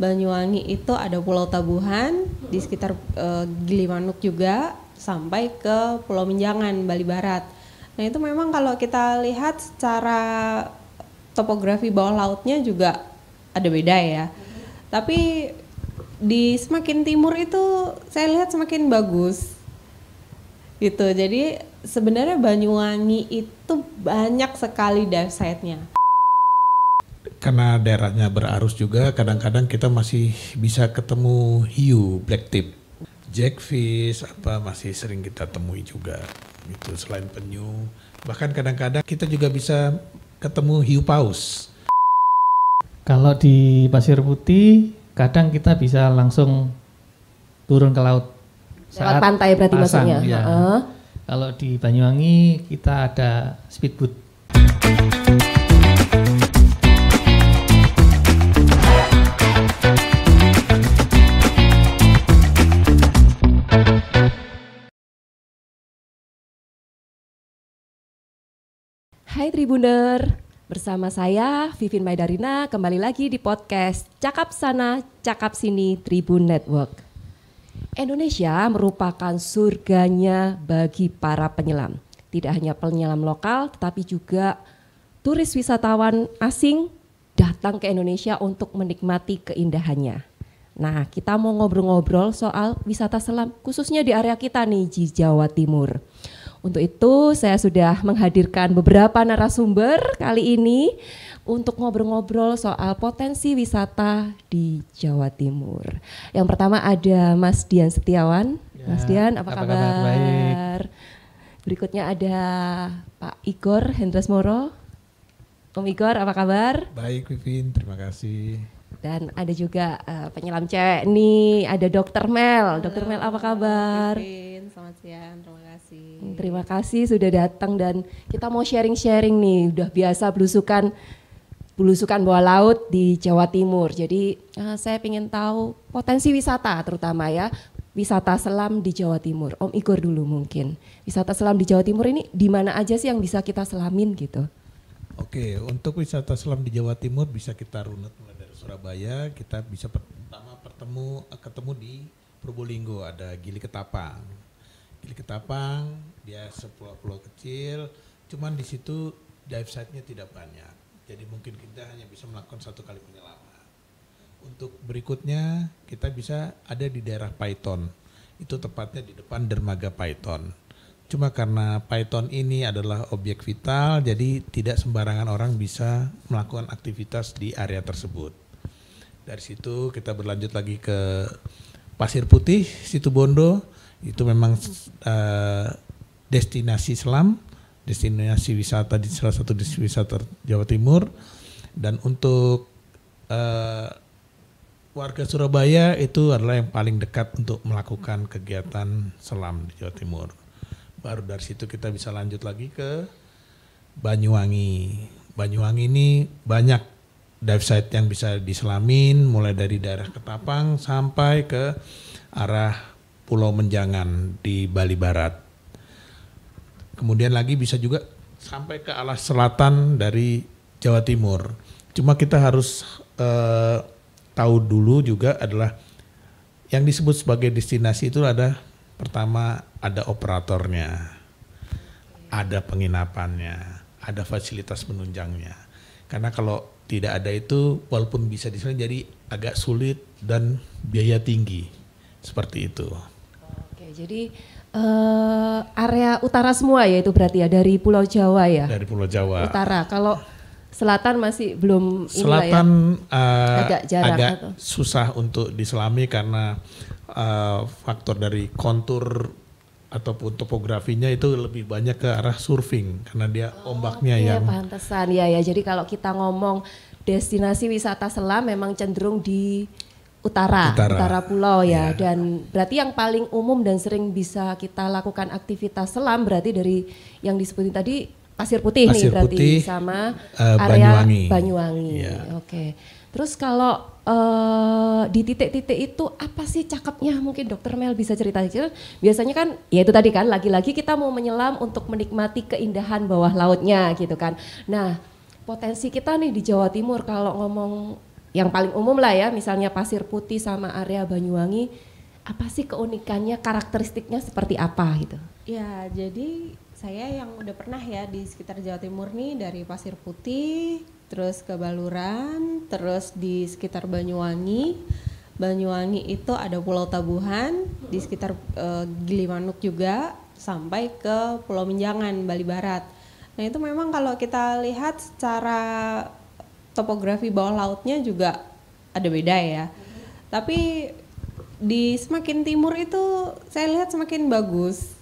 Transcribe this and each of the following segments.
Banyuwangi itu ada Pulau Tabuhan, di sekitar Gilimanuk juga, sampai ke Pulau Menjangan, Bali Barat. Nah itu memang kalau kita lihat secara topografi bawah lautnya juga ada beda ya. Tapi di semakin timur itu saya lihat semakin bagus gitu. Jadi sebenarnya Banyuwangi itu banyak sekali dive site-nya. Karena daerahnya berarus juga, kadang-kadang kita masih bisa ketemu hiu, black tip, jackfish, masih sering kita temui juga. Itu selain penyu, bahkan kadang-kadang kita juga bisa ketemu hiu paus. Kalau di Pasir Putih, kadang kita bisa langsung turun ke laut. Lewat pantai berarti pasang, maksudnya. Ya. Kalau di Banyuwangi kita ada speedboat. Hai Tribuner, bersama saya Vivin Maidarina kembali lagi di podcast Cakap Sana, Cakap Sini Tribun Network. Indonesia merupakan surganya bagi para penyelam. Tidak hanya penyelam lokal tetapi juga turis wisatawan asing datang ke Indonesia untuk menikmati keindahannya. Nah, kita mau ngobrol-ngobrol soal wisata selam khususnya di area kita nih di Jawa Timur. Untuk itu saya sudah menghadirkan beberapa narasumber kali ini untuk ngobrol-ngobrol soal potensi wisata di Jawa Timur. Yang pertama ada Mas Dian Setiawan. Ya, Mas Dian, apa kabar? Baik. Berikutnya ada Pak Igor Hendresmoro. Om Igor, apa kabar? Baik Vivin, terima kasih. Dan ada juga penyelam cewek nih, ada Dr. Mel. Dr. Mel, apa kabar? Vivin, selamat siang, terima kasih. Terima kasih sudah datang dan kita mau sharing-sharing nih. Udah biasa belusukan bawah laut di Jawa Timur. Jadi saya ingin tahu potensi wisata terutama ya. Wisata selam di Jawa Timur. Om Igor dulu mungkin. Wisata selam di Jawa Timur ini di mana aja sih yang bisa kita selamin gitu? Oke, untuk wisata selam di Jawa Timur bisa kita runut mulai dari Surabaya. Kita bisa pertama ketemu di Probolinggo, ada Gili Ketapang. Gili Ketapang dia sepulau-pulau kecil, cuman di situ dive site-nya tidak banyak. Jadi mungkin kita hanya bisa melakukan satu kali penyelaman. Untuk berikutnya kita bisa ada di daerah Paiton. Itu tepatnya di depan dermaga Paiton. Cuma karena Paiton ini adalah objek vital, jadi tidak sembarangan orang bisa melakukan aktivitas di area tersebut. Dari situ kita berlanjut lagi ke Pasir Putih, Situbondo. Itu memang destinasi selam, destinasi wisata di salah satu destinasi wisata Jawa Timur. Dan untuk warga Surabaya itu adalah yang paling dekat untuk melakukan kegiatan selam di Jawa Timur. Baru dari situ kita bisa lanjut lagi ke Banyuwangi. Banyuwangi ini banyak dive site yang bisa diselamin, mulai dari daerah Ketapang sampai ke arah Pulau Menjangan di Bali Barat. Kemudian lagi bisa juga sampai ke alas selatan dari Jawa Timur. Cuma kita harus tahu dulu juga adalah yang disebut sebagai destinasi itu ada pertama ada operatornya, ada penginapannya, ada fasilitas penunjangnya. Karena kalau tidak ada itu walaupun bisa diselamin jadi agak sulit dan biaya tinggi. Seperti itu. Oke, jadi area utara semua ya itu berarti ya dari Pulau Jawa ya? Dari Pulau Jawa. Utara, kalau selatan masih belum selatan agak susah untuk diselami karena faktor dari kontur ataupun topografinya itu lebih banyak ke arah surfing karena dia ombaknya yang pantesan ya. Jadi kalau kita ngomong destinasi wisata selam memang cenderung di utara pulau ya. Dan berarti yang paling umum dan sering bisa kita lakukan aktivitas selam berarti dari yang disebutin tadi Pasir Putih nih berarti Putih, sama area Banyuwangi. Yeah. Oke. Terus kalau di titik-titik itu apa sih cakepnya mungkin Dokter Mel bisa cerita. Biasanya kan ya itu tadi kan lagi-lagi kita mau menyelam untuk menikmati keindahan bawah lautnya gitu kan. Nah potensi kita nih di Jawa Timur kalau ngomong yang paling umum lah ya, misalnya Pasir Putih sama area Banyuwangi, apa sih keunikannya, karakteristiknya seperti apa gitu? Ya, jadi saya yang udah pernah ya di sekitar Jawa Timur nih, dari Pasir Putih, terus ke Baluran, terus di sekitar Banyuwangi. Banyuwangi itu ada Pulau Tabuhan, di sekitar Gilimanuk juga, sampai ke Pulau Menjangan, Bali Barat. Nah itu memang kalau kita lihat secara topografi bawah lautnya juga ada beda ya. Tapi di semakin timur itu saya lihat semakin bagus.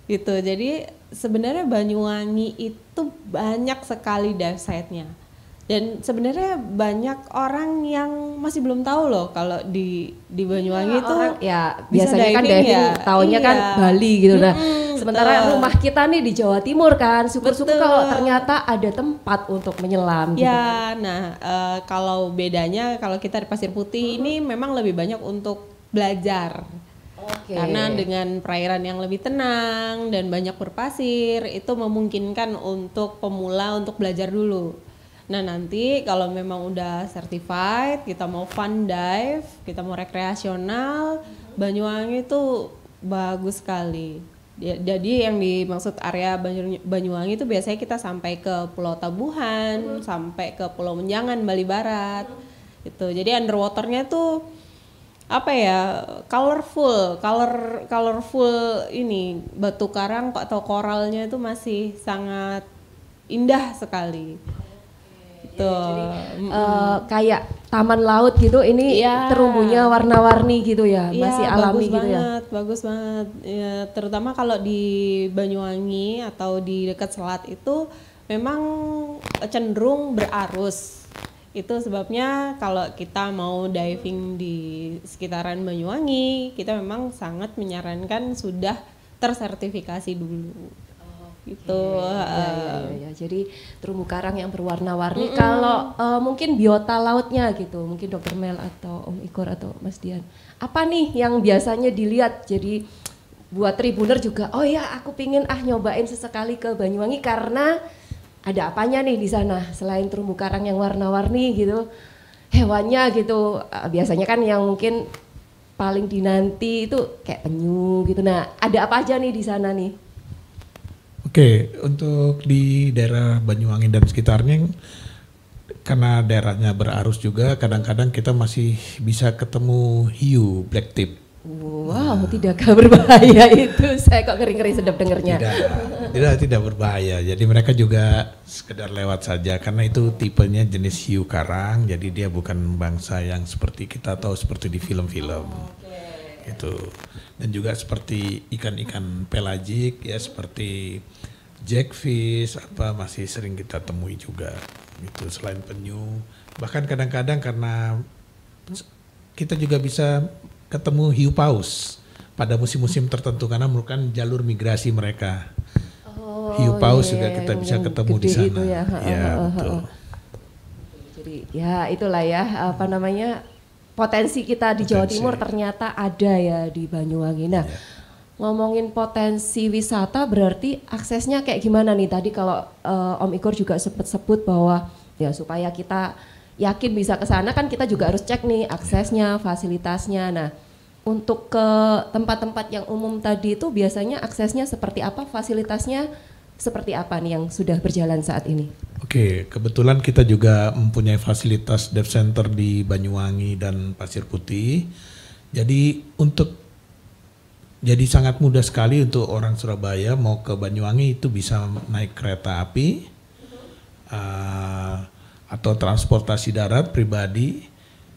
Gitu. Jadi sebenarnya Banyuwangi itu banyak sekali dive site-nya. Dan sebenarnya banyak orang yang masih belum tahu loh kalau di Banyuwangi itu orang, ya biasanya kan diving ya. taunya kan Bali gitu. Nah, sementara rumah kita nih di Jawa Timur kan, syukur-syukur kalau ternyata ada tempat untuk menyelam gitu. Ya, nah kalau bedanya kalau kita di Pasir Putih ini memang lebih banyak untuk belajar. Karena dengan perairan yang lebih tenang dan banyak berpasir, itu memungkinkan untuk pemula untuk belajar dulu. Nah nanti kalau memang udah certified, kita mau fun dive, kita mau rekreasional, Banyuwangi itu bagus sekali. Jadi yang dimaksud area Banyuwangi itu biasanya kita sampai ke Pulau Tabuhan, sampai ke Pulau Menjangan, Bali Barat. Itu. Jadi underwaternya tuh apa ya, colorful ini batu karang atau koralnya itu masih sangat indah sekali. Jadi kayak taman laut gitu, ini terumbunya warna-warni gitu ya, masih alami gitu ya. Bagus banget. Ya, terutama kalau di Banyuwangi atau di dekat selat itu memang cenderung berarus. Itu sebabnya kalau kita mau diving di sekitaran Banyuwangi, kita memang sangat menyarankan sudah tersertifikasi dulu. Gitu. Ya. Jadi terumbu karang yang berwarna-warni. Kalau mungkin biota lautnya gitu, mungkin Dr. Mel atau Om Igor atau Mas Dian, apa nih yang biasanya dilihat? Jadi buat Tribuner juga, oh ya aku pingin nyobain sesekali ke Banyuwangi karena ada apanya nih di sana selain terumbu karang yang warna-warni gitu, hewannya gitu. Biasanya kan yang mungkin paling dinanti itu kayak penyu gitu. Nah ada apa aja nih di sana nih? Oke, untuk di daerah Banyuwangi dan sekitarnya, karena daerahnya berarus juga, kadang-kadang kita masih bisa ketemu hiu black tip. Wow, tidakkah berbahaya itu? Saya kok ngeri-ngeri sedap dengernya. Tidak berbahaya. Jadi mereka juga sekedar lewat saja, karena itu tipenya jenis hiu karang. Jadi dia bukan bangsa yang seperti kita tahu seperti di film-film. Itu. Dan juga seperti ikan-ikan pelagik ya, seperti jackfish masih sering kita temui juga gitu, selain penyu. Bahkan kadang-kadang karena kita juga bisa ketemu hiu paus pada musim-musim tertentu karena merupakan jalur migrasi mereka. Hiu paus juga kita bisa ketemu di sana. Betul. Jadi ya itulah ya potensi kita di Jawa Timur ternyata ada ya di Banyuwangi. Nah, ngomongin potensi wisata berarti aksesnya kayak gimana nih? Tadi kalau Om Igor juga sempat sebut bahwa ya supaya kita yakin bisa ke sana kan kita juga harus cek nih aksesnya, fasilitasnya. Nah, untuk ke tempat-tempat yang umum tadi itu biasanya aksesnya seperti apa, fasilitasnya seperti apa nih yang sudah berjalan saat ini? Oke, kebetulan kita juga mempunyai fasilitas dive center di Banyuwangi dan Pasir Putih. Jadi sangat mudah sekali untuk orang Surabaya mau ke Banyuwangi itu bisa naik kereta api atau transportasi darat pribadi,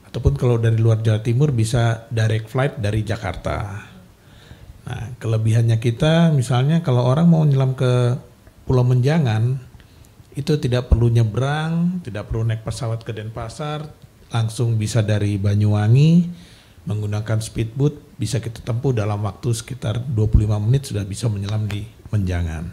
ataupun kalau dari luar Jawa Timur bisa direct flight dari Jakarta. Nah, kelebihannya kita misalnya kalau orang mau nyelam ke Pulau Menjangan itu tidak perlu nyebrang, tidak perlu naik pesawat ke Denpasar, langsung bisa dari Banyuwangi menggunakan speedboat bisa kita tempuh dalam waktu sekitar 25 menit sudah bisa menyelam di Menjangan.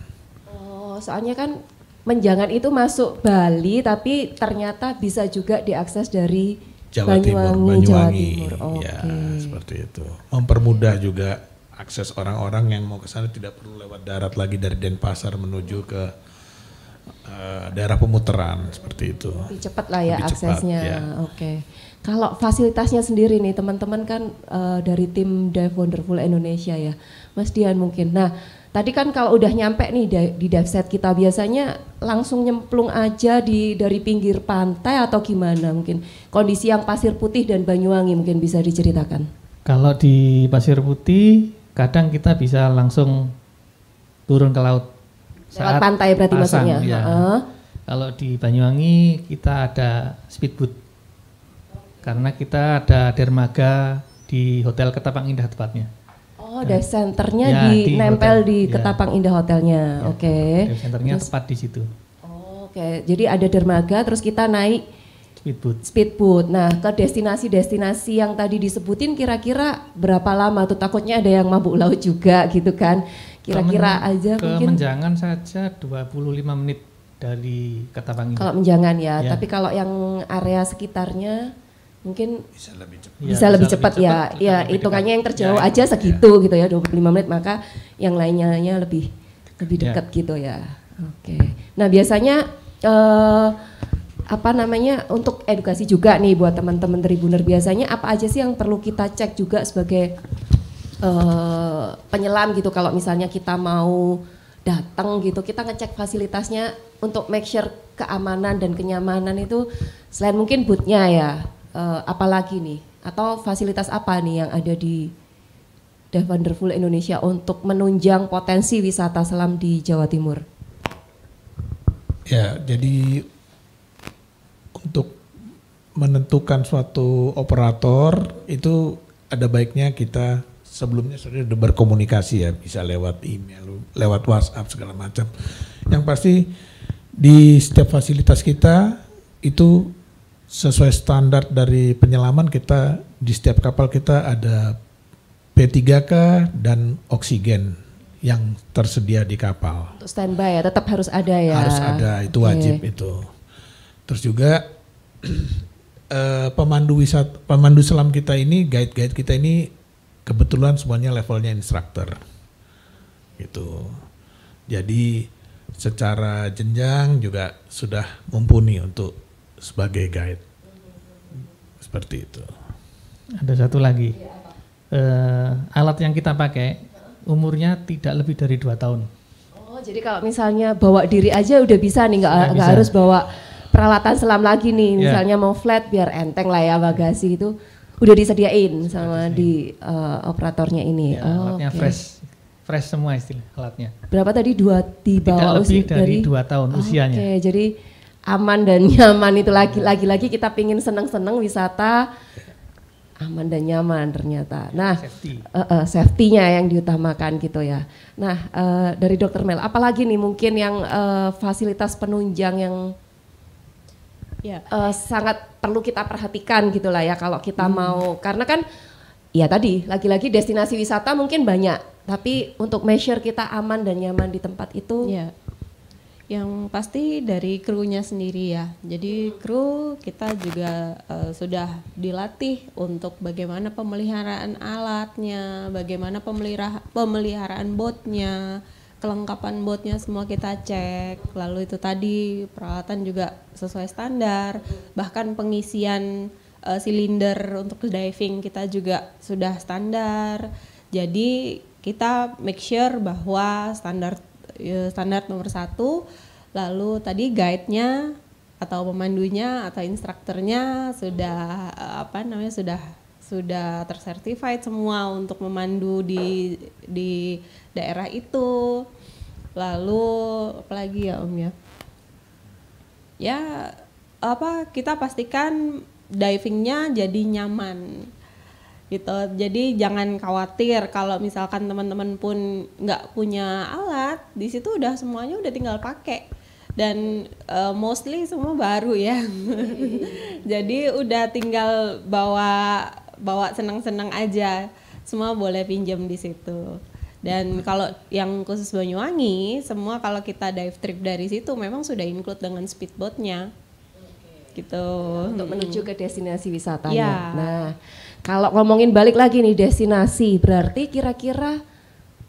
Oh, soalnya kan Menjangan itu masuk Bali tapi ternyata bisa juga diakses dari Banyuwangi. Jawa Timur. Ya, seperti itu. Mempermudah juga akses orang-orang yang mau ke sana, tidak perlu lewat darat lagi dari Denpasar menuju ke daerah pemutaran seperti itu. Lebih cepat lah ya Lebih cepat, aksesnya. ya. Oke. Kalau fasilitasnya sendiri nih teman-teman kan dari tim Dive Wonderful Indonesia ya, Mas Dian mungkin. Nah tadi kan kalau udah nyampe nih di dive set kita biasanya langsung nyemplung aja dari pinggir pantai atau gimana mungkin? Kondisi yang Pasir Putih dan Banyuwangi mungkin bisa diceritakan. Kalau di Pasir Putih kadang kita bisa langsung turun ke laut. Lewat pantai berarti pasang, maksudnya. ya. Kalau di Banyuwangi kita ada speedboat. Karena kita ada dermaga di Hotel Ketapang Indah tepatnya. Oh, dive centernya Ya, nempel hotel. di Ya. Ketapang Indah hotelnya. Ya, Oke. dive centernya Terus- tepat di situ. Oh, Oke, jadi ada dermaga terus kita naik Speedboat. speedboat. Nah, ke destinasi-destinasi yang tadi disebutin kira-kira berapa lama tuh? Takutnya ada yang mabuk laut juga gitu kan. Kira-kira aja ke mungkin Menjangan saja 25 menit dari Ketapang Indah. kalau Menjangan ya. Ya. Tapi kalau yang area sekitarnya mungkin Bisa lebih cepat. Ya, bisa lebih cepat ya. cepat, Ya, lebih hitungannya dekat. yang terjauh Ya, aja segitu gitu ya, 25 menit, maka yang lainnya lebih Ya. dekat gitu ya. Oke. Nah, biasanya apa namanya untuk edukasi juga nih buat teman-teman Tribuner, biasanya apa aja sih yang perlu kita cek juga sebagai penyelam gitu kalau misalnya kita mau datang gitu, kita ngecek fasilitasnya untuk make sure keamanan dan kenyamanan itu selain mungkin bootnya ya, apalagi nih atau fasilitas apa nih yang ada di Dive Wonderful Indonesia untuk menunjang potensi wisata selam di Jawa Timur? Ya, jadi untuk menentukan suatu operator itu ada baiknya kita sebelumnya sudah berkomunikasi ya, bisa lewat email, lewat WhatsApp segala macam. Yang pasti di setiap fasilitas kita itu sesuai standar dari penyelaman, kita di setiap kapal kita ada P3K dan oksigen yang tersedia di kapal. Untuk standby ya, tetap harus ada ya. Harus ada, itu Oke. wajib itu. Terus juga pemandu selam kita ini, guide-guide kita ini kebetulan semuanya levelnya instruktur. Gitu. Jadi secara jenjang juga sudah mumpuni untuk sebagai guide. Seperti itu. Ada satu lagi. Alat yang kita pakai umurnya tidak lebih dari 2 tahun. Oh, jadi kalau misalnya bawa diri aja udah bisa nih, nggak bisa. harus bawa peralatan selam lagi nih. Ya. Misalnya mau flat biar enteng lah ya bagasi itu udah disediain sama di operatornya ini. Ya, Oh, alatnya oke. fresh semua istilah alatnya. Berapa tadi di Tidak bawah lebih dari 2 tahun Oh, usianya. Oke, jadi aman dan nyaman itu lagi-lagi kita pingin seneng-seneng wisata aman dan nyaman ternyata. Nah, Safety. safety-nya yang diutamakan gitu ya. Nah, dari Dokter Mel, apalagi nih mungkin yang fasilitas penunjang yang Ya. sangat perlu kita perhatikan gitulah ya kalau kita mau, karena kan ya tadi lagi-lagi destinasi wisata mungkin banyak, tapi untuk measure kita aman dan nyaman di tempat itu Ya, yang pasti dari krunya sendiri ya. Jadi kru kita juga sudah dilatih untuk bagaimana pemeliharaan alatnya, bagaimana pemeliharaan botnya, kelengkapan botnya semua kita cek. Lalu itu tadi peralatan juga sesuai standar, bahkan pengisian silinder untuk diving kita juga sudah standar. Jadi kita make sure bahwa standar nomor 1, lalu tadi guide-nya atau pemandunya atau instrukturnya sudah sudah tersertified semua untuk memandu di daerah itu. Lalu apalagi ya Om ya? Ya kita pastikan divingnya jadi nyaman gitu. Jadi jangan khawatir kalau misalkan teman-teman pun nggak punya alat, di situ udah semuanya udah tinggal pakai dan mostly semua baru ya. Jadi udah tinggal bawa senang-senang aja, semua boleh pinjam di situ. Dan kalau yang khusus Banyuwangi, semua kalau kita dive trip dari situ memang sudah include dengan speedboatnya. Gitu. untuk menuju ke destinasi wisatanya. Ya. Nah, kalau ngomongin balik lagi nih destinasi, berarti kira-kira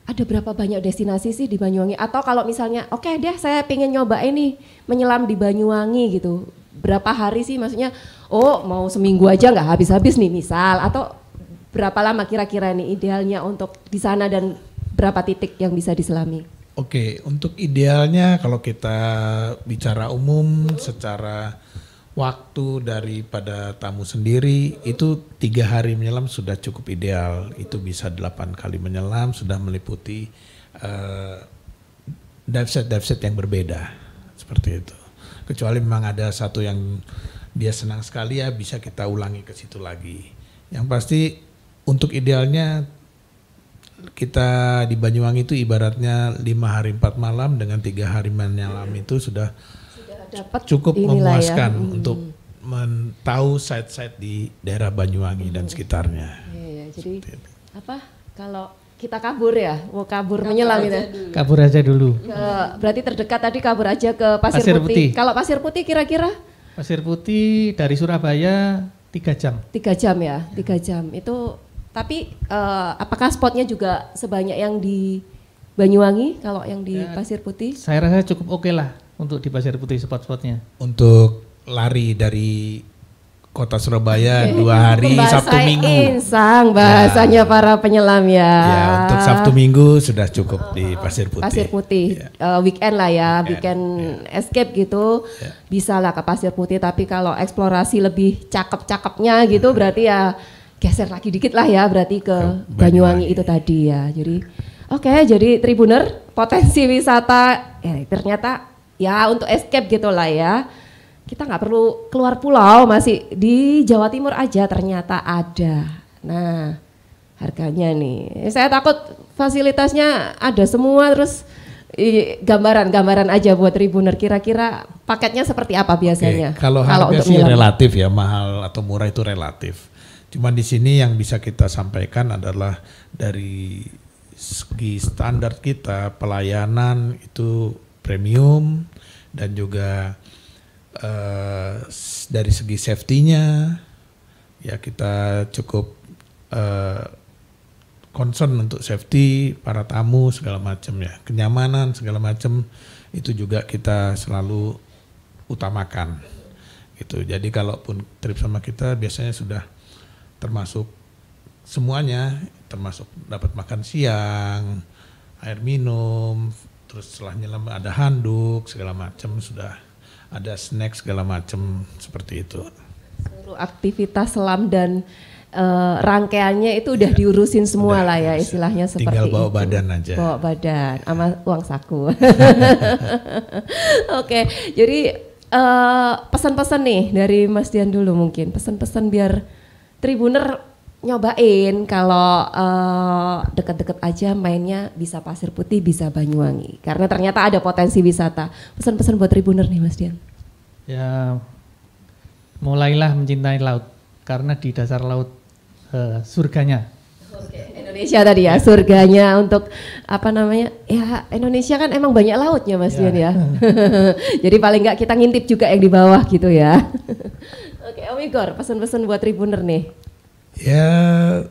ada berapa banyak destinasi sih di Banyuwangi? Atau kalau misalnya, oke deh saya pengen nyobain nih menyelam di Banyuwangi gitu. Berapa hari sih maksudnya, oh mau seminggu aja nggak habis-habis nih misal. Atau berapa lama kira-kira nih idealnya untuk di sana dan berapa titik yang bisa diselami? Oke, untuk idealnya kalau kita bicara umum secara waktu daripada tamu sendiri itu 3 hari menyelam sudah cukup ideal. Itu bisa 8 kali menyelam, sudah meliputi dive set yang berbeda seperti itu. Kecuali memang ada satu yang dia senang sekali ya bisa kita ulangi ke situ lagi. Yang pasti untuk idealnya kita di Banyuwangi itu ibaratnya 5 hari 4 malam dengan 3 hari menyelam itu sudah cukup memuaskan untuk tahu site-site di daerah Banyuwangi dan sekitarnya. Iya, jadi apa kalau kita kabur ya, mau kabur menyelam gitu. Kabur aja dulu. Berarti terdekat tadi kabur aja ke Pasir Putih. Kalau Pasir Putih kira-kira? Pasir Putih dari Surabaya 3 jam. 3 jam ya, 3 jam. Itu tapi apakah spotnya juga sebanyak yang di Banyuwangi kalau yang di Pasir Putih? Saya rasa cukup oke lah untuk di Pasir Putih spot-spotnya. Untuk lari dari kota Surabaya 2 hari Sabtu Minggu. Insang bahasanya para penyelam ya. Ya, untuk Sabtu Minggu sudah cukup di Pasir Putih. Pasir Putih, weekend lah ya, weekend escape gitu, bisa lah ke Pasir Putih. Tapi kalau eksplorasi lebih cakep-cakepnya gitu, berarti ya geser lagi dikit lah ya, berarti ke Banyuwangi itu tadi ya. Jadi, oke, jadi Tribuner potensi wisata, ternyata ya untuk escape gitu lah ya. Kita nggak perlu keluar pulau, masih di Jawa Timur aja ternyata ada. Nah, harganya nih, saya takut fasilitasnya ada semua terus gambaran aja buat Tribuner. Kira-kira paketnya seperti apa biasanya? Kalau harga sih relatif ya, mahal atau murah itu relatif. Cuman di sini yang bisa kita sampaikan adalah dari segi standar kita pelayanan itu premium dan juga dari segi safety-nya ya kita cukup concern untuk safety para tamu segala macam ya, kenyamanan segala macam itu juga kita selalu utamakan gitu. Jadi kalaupun trip sama kita biasanya sudah termasuk semuanya, termasuk dapat makan siang, air minum, terus setelah nyelam ada handuk segala macam, sudah ada snack segala macam seperti itu. Seluruh aktivitas selam dan rangkaiannya itu udah diurusin semua lah ya, istilahnya seperti tinggal bawa itu. badan aja. Bawa badan sama uang saku. Oke, jadi pesan-pesan nih dari Mas Dian dulu mungkin, pesan-pesan biar Tribuner nyobain kalau deket-deket aja mainnya bisa Pasir Putih, bisa Banyuwangi. Karena ternyata ada potensi wisata. Pesan-pesan buat Tribuner nih Mas Dian. Ya, mulailah mencintai laut karena di dasar laut surganya. Indonesia tadi ya, surganya untuk apa namanya? Ya Indonesia kan emang banyak lautnya Mas Dian ya. Jadi paling nggak kita ngintip juga yang di bawah gitu ya. Oke, Om Igor, pesan-pesan buat Tribuner nih. Ya,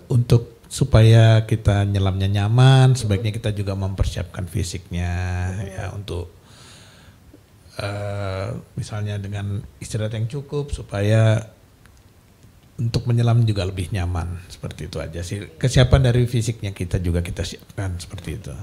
untuk supaya kita nyelamnya nyaman, sebaiknya kita juga mempersiapkan fisiknya ya untuk misalnya dengan istirahat yang cukup supaya untuk menyelam juga lebih nyaman, seperti itu aja sih. Kesiapan dari fisiknya kita juga kita siapkan seperti itu.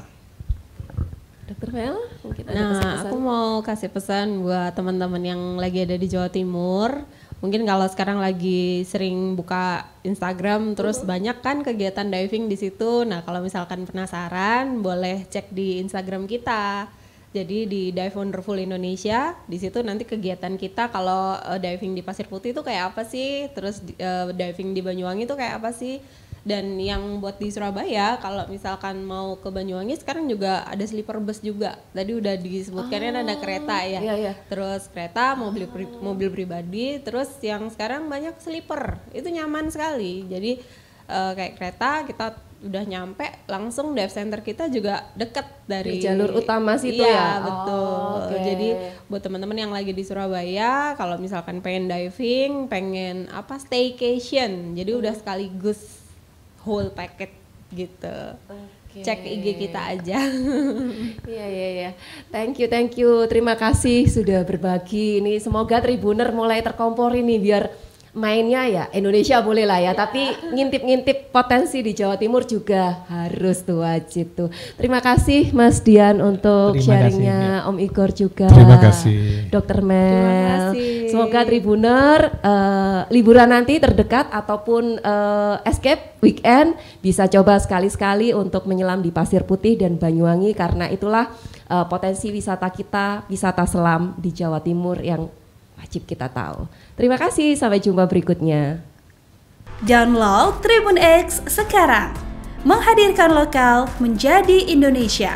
Dr. Mel, mungkin ada Nah, aku mau kasih pesan buat teman-teman yang lagi ada di Jawa Timur. Mungkin kalau sekarang lagi sering buka Instagram terus banyak kan kegiatan diving di situ. Nah, kalau misalkan penasaran boleh cek di Instagram kita. Jadi di Dive Wonderful Indonesia, di situ nanti kegiatan kita kalau diving di Pasir Putih itu kayak apa sih? Terus diving di Banyuwangi itu kayak apa sih? Dan yang buat di Surabaya, kalau misalkan mau ke Banyuwangi sekarang juga ada sleeper bus juga. Tadi udah disebutkan kan ada kereta ya. Iya. Terus kereta, mobil pribadi, terus yang sekarang banyak sleeper. Itu nyaman sekali. Jadi kayak kereta kita udah nyampe langsung dive center kita juga deket dari jalur utama situ ya. Iya, betul. Okay. Jadi buat teman-teman yang lagi di Surabaya, kalau misalkan pengen diving, pengen staycation. Jadi udah sekaligus whole packet gitu. cek IG kita aja. Iya. Thank you. Terima kasih sudah berbagi. Ini semoga Tribuner mulai terkompor ini biar mainnya ya Indonesia boleh lah ya, tapi ngintip-ngintip potensi di Jawa Timur juga harus tuh, wajib tuh. Terima kasih Mas Dian untuk sharingnya, Om Igor juga. Terima kasih. Dr. Mel. Terima kasih. Semoga Tribuner liburan nanti terdekat ataupun escape weekend bisa coba sekali-sekali untuk menyelam di Pasir Putih dan Banyuwangi, karena itulah potensi wisata kita, wisata selam di Jawa Timur yang wajib kita tahu. Terima kasih, sampai jumpa berikutnya. Download Tribun X sekarang, menghadirkan lokal menjadi Indonesia.